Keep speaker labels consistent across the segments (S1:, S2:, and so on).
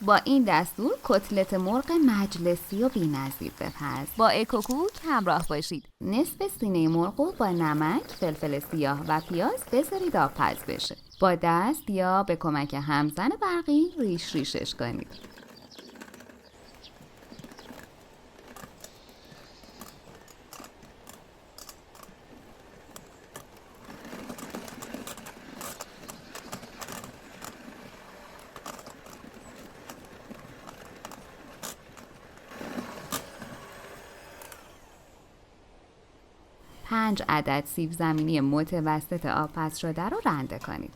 S1: با این دستور کتلت مرغ مجلسی و بی‌نظیر بپز. با اکوکوک همراه باشید. نصف سینه مرغ رو با نمک، فلفل سیاه و پیاز بذارید آبپز بشه. با دست یا به کمک همزن برقی ریش ریشش کنید. پنج عدد سیب زمینی متوسط آبپز شده رو رنده کنید.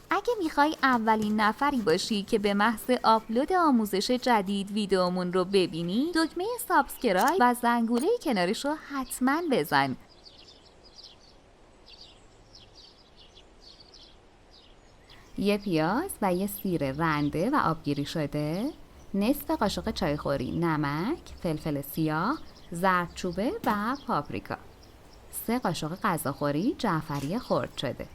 S1: اگه میخوای اولین نفری باشی که به محض آپلود آموزش جدید ویدیومون رو ببینی، دکمه سابسکرایب و زنگوله کنارش رو حتما بزن. یه پیاز و یه سیر رنده و آبگیری شده، نصف قاشق چایخوری نمک، فلفل سیاه، زردچوبه و پاپریکا، 3 قاشق غذاخوری جعفری خرد شده،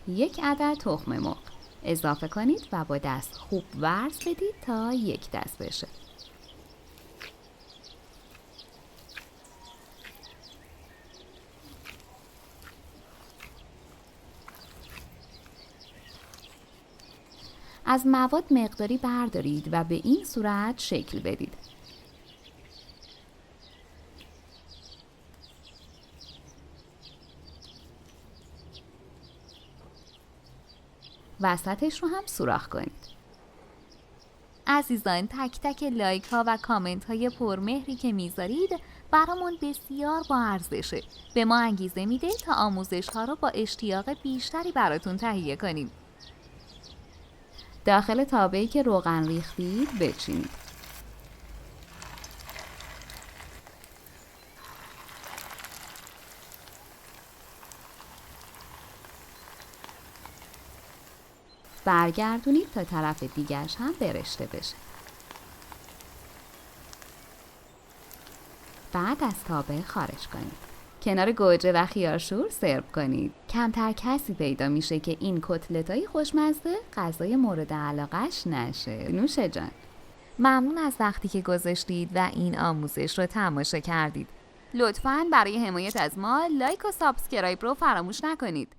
S1: 1 عدد تخم مرغ اضافه کنید و با دست خوب ورز بدید تا یک دست بشه. از مواد مقداری بردارید و به این صورت شکل بدید. وسطش رو هم سوراخ کنید. عزیزان، تک تک لایک ها و کامنت های پرمهری که میذارید برامون بسیار با ارزشه. به ما انگیزه میده تا آموزش ها رو با اشتیاق بیشتری براتون تهیه کنیم. داخل تابه‌ای که روغن ریختید بچینید. برگردونید تا طرف دیگرش هم برشته بشه. بعد از تابه خارج کنید. کنار گوجه و خیارشور سرو کنید. کمتر کسی پیدا میشه که این کتلتای خوشمزه غذای مورد علاقش نشه. نوش جان. ممنون از وقتی که گذاشتید و این آموزش رو تماشا کردید. لطفاً برای حمایت از ما لایک و سابسکرایب رو فراموش نکنید.